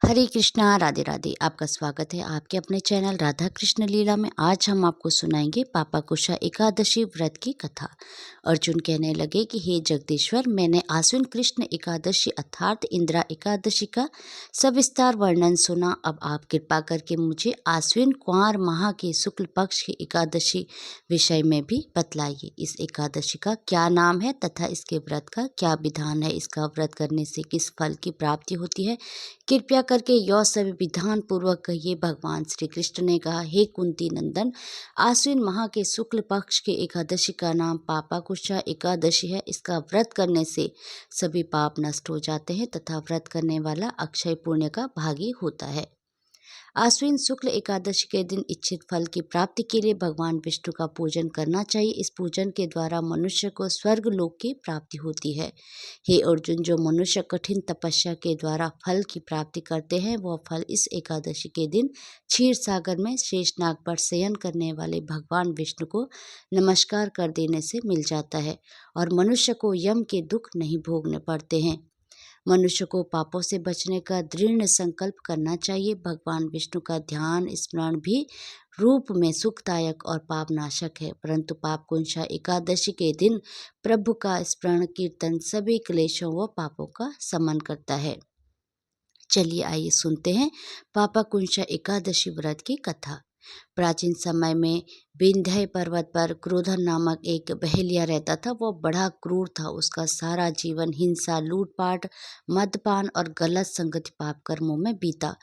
हरे कृष्णा, राधे राधे। आपका स्वागत है आपके अपने चैनल राधा कृष्ण लीला में। आज हम आपको सुनाएंगे पापा कुशा एकादशी व्रत की कथा। अर्जुन कहने लगे कि हे जगदीश्वर, मैंने आश्विन कृष्ण एकादशी अर्थात इंदिरा एकादशी का सविस्तार वर्णन सुना। अब आप कृपा करके मुझे आश्विन कुंवर माह के शुक्ल पक्ष की एकादशी विषय में भी बतलाइए। इस एकादशी का क्या नाम है तथा इसके व्रत का क्या विधान है? इसका व्रत करने से किस फल की प्राप्ति होती है? कृपया करके यह सभी विधान पूर्वक कहिए। भगवान श्री कृष्ण ने कहा, हे कुंती नंदन, आश्विन माह के शुक्ल पक्ष के एकादशी का नाम पापा कुशा एकादशी है। इसका व्रत करने से सभी पाप नष्ट हो जाते हैं तथा व्रत करने वाला अक्षय पुण्य का भागी होता है। आश्विन शुक्ल एकादशी के दिन इच्छित फल की प्राप्ति के लिए भगवान विष्णु का पूजन करना चाहिए। इस पूजन के द्वारा मनुष्य को स्वर्ग लोक की प्राप्ति होती है। हे अर्जुन, जो मनुष्य कठिन तपस्या के द्वारा फल की प्राप्ति करते हैं, वह फल इस एकादशी के दिन क्षीर सागर में शेषनाग पर शयन करने वाले भगवान विष्णु को नमस्कार कर देने से मिल जाता है और मनुष्य को यम के दुख नहीं भोगने पड़ते हैं। मनुष्य को पापों से बचने का दृढ़ संकल्प करना चाहिए। भगवान विष्णु का ध्यान स्मरण भी रूप में सुखदायक और पापनाशक है, परंतु पाप कुंशा एकादशी के दिन प्रभु का स्मरण कीर्तन सभी क्लेशों व पापों का शमन करता है। चलिए आइए सुनते हैं पापा कुंशा एकादशी व्रत की कथा। प्राचीन समय में विंध्य पर्वत पर क्रोधन नामक एक बहेलिया रहता था। वह बड़ा क्रूर था। उसका सारा जीवन हिंसा, लूटपाट, मद्यपान और गलत संगति पाप कर्मों में बीता।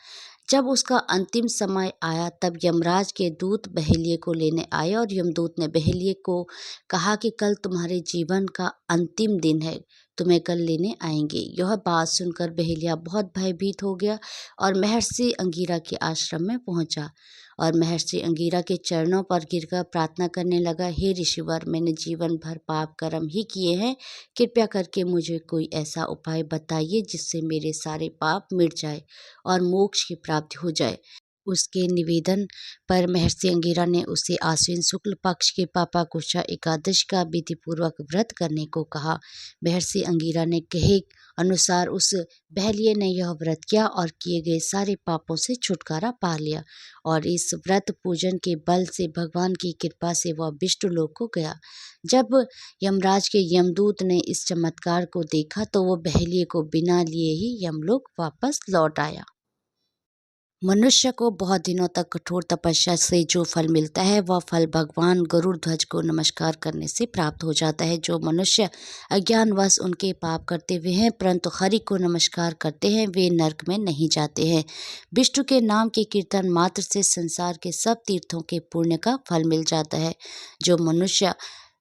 जब उसका अंतिम समय आया तब यमराज के दूत बहेलिये को लेने आए और यमदूत ने बहेलिये को कहा कि कल तुम्हारे जीवन का अंतिम दिन है, तुम्हें कल लेने आएंगे। यह बात सुनकर बहेलिया बहुत भयभीत हो गया और महर्षि अंगिरा के आश्रम में पहुंचा और महर्षि अंगिरा के चरणों पर गिरकर प्रार्थना करने लगा, हे ऋषिवर, मैंने जीवन भर पाप कर्म ही किए हैं। कृपया करके मुझे कोई ऐसा उपाय बताइए जिससे मेरे सारे पाप मिट जाए और मोक्ष की प्राप्ति हो जाए। उसके निवेदन पर महर्षि अंगिरा ने उसे आश्विन शुक्ल पक्ष के पापा कुशा एकादशी का विधि पूर्वक व्रत करने को कहा। महर्षि अंगिरा ने कहे अनुसार उस बहेलिये ने यह व्रत किया और किए गए सारे पापों से छुटकारा पा लिया और इस व्रत पूजन के बल से भगवान की कृपा से वह विष्णु लोक को गया। जब यमराज के यमदूत ने इस चमत्कार को देखा तो वो बहेलिये को बिना लिए ही यमलोक वापस लौट आया। मनुष्य को बहुत दिनों तक कठोर तपस्या से जो फल मिलता है, वह फल भगवान गरुड़ ध्वज को नमस्कार करने से प्राप्त हो जाता है। जो मनुष्य अज्ञानवश उनके पाप करते हुए हैं परंतु हरि को नमस्कार करते हैं, वे नरक में नहीं जाते हैं। विष्णु के नाम के कीर्तन मात्र से संसार के सब तीर्थों के पुण्य का फल मिल जाता है। जो मनुष्य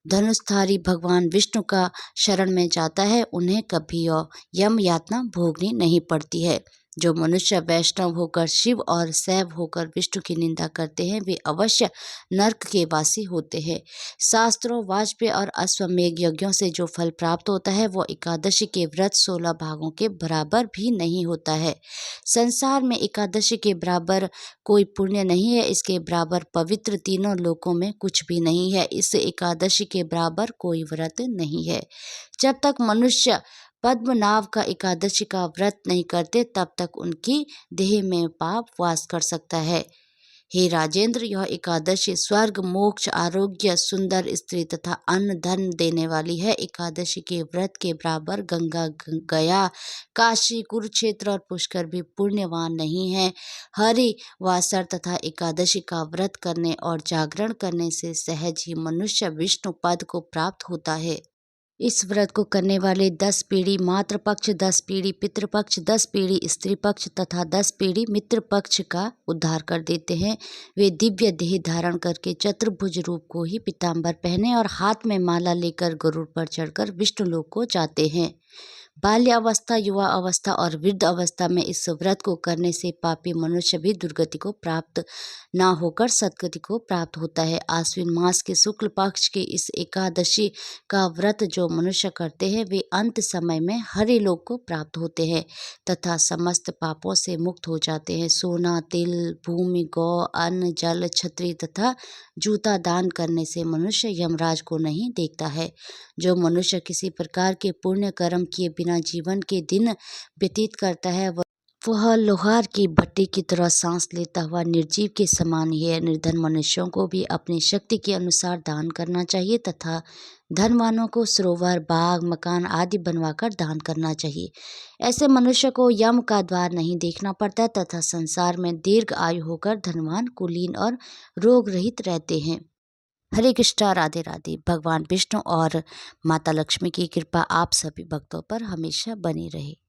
धनुषधारी भगवान विष्णु का शरण में जाता है, उन्हें कभी यम यातना भोगनी नहीं पड़ती है। जो मनुष्य वैष्णव होकर शिव और शैव होकर विष्णु की निंदा करते हैं, वे अवश्य नरक के वासी होते हैं। शास्त्रों, वाजपेय और अश्वमेघ यज्ञों से जो फल प्राप्त होता है, वह एकादशी के व्रत 16 भागों के बराबर भी नहीं होता है। संसार में एकादशी के बराबर कोई पुण्य नहीं है। इसके बराबर पवित्र तीनों लोकों में कुछ भी नहीं है। इस एकादशी के बराबर कोई व्रत नहीं है। जब तक मनुष्य पद्मनाभ का एकादशी का व्रत नहीं करते, तब तक उनकी देह में पाप वास कर सकता है। हे राजेंद्र, यह एकादशी स्वर्ग, मोक्ष, आरोग्य, सुंदर स्त्री तथा अन्न धन देने वाली है। एकादशी के व्रत के बराबर गंगा, गया, काशी, कुरुक्षेत्र और पुष्कर भी पुण्यवान नहीं है। हरिवासर तथा एकादशी का व्रत करने और जागरण करने से सहज ही मनुष्य विष्णु पद को प्राप्त होता है। इस व्रत को करने वाले 10 पीढ़ी मातृपक्ष, 10 पीढ़ी पितृपक्ष, 10 पीढ़ी स्त्री पक्ष तथा 10 पीढ़ी मित्र पक्ष का उद्धार कर देते हैं। वे दिव्य देह धारण करके चतुर्भुज रूप को ही पीताम्बर पहने और हाथ में माला लेकर गरुड़ पर चढ़कर विष्णु लोक को जाते हैं। बाल्यावस्था, युवा अवस्था और वृद्ध अवस्था में इस व्रत को करने से पापी मनुष्य भी दुर्गति को प्राप्त न होकर सद्गति को प्राप्त होता है। आश्विन मास के शुक्ल पक्ष के इस एकादशी का व्रत जो मनुष्य करते हैं, वे अंत समय में हरि लोक को प्राप्त होते हैं तथा समस्त पापों से मुक्त हो जाते हैं। सोना, तिल, भूमि, गौ, अन्न, जल, छत्री तथा जूता दान करने से मनुष्य यमराज को नहीं देखता है। जो मनुष्य किसी प्रकार के पुण्य कर्म किए बिना जीवन के दिन व्यतीत करता है, वह वह लोहार की भट्टी की तरह सांस लेता हुआ निर्जीव के समान ही है। निर्धन मनुष्यों को भी अपनी शक्ति के अनुसार दान करना चाहिए तथा धनवानों को सरोवर, बाग, मकान आदि बनवाकर दान करना चाहिए। ऐसे मनुष्य को यम का द्वार नहीं देखना पड़ता तथा संसार में दीर्घ आयु होकर धनवान, कुलीन और रोग रहित रहते हैं। हरे कृष्णा, राधे राधे। भगवान विष्णु और माता लक्ष्मी की कृपा आप सभी भक्तों पर हमेशा बनी रहे।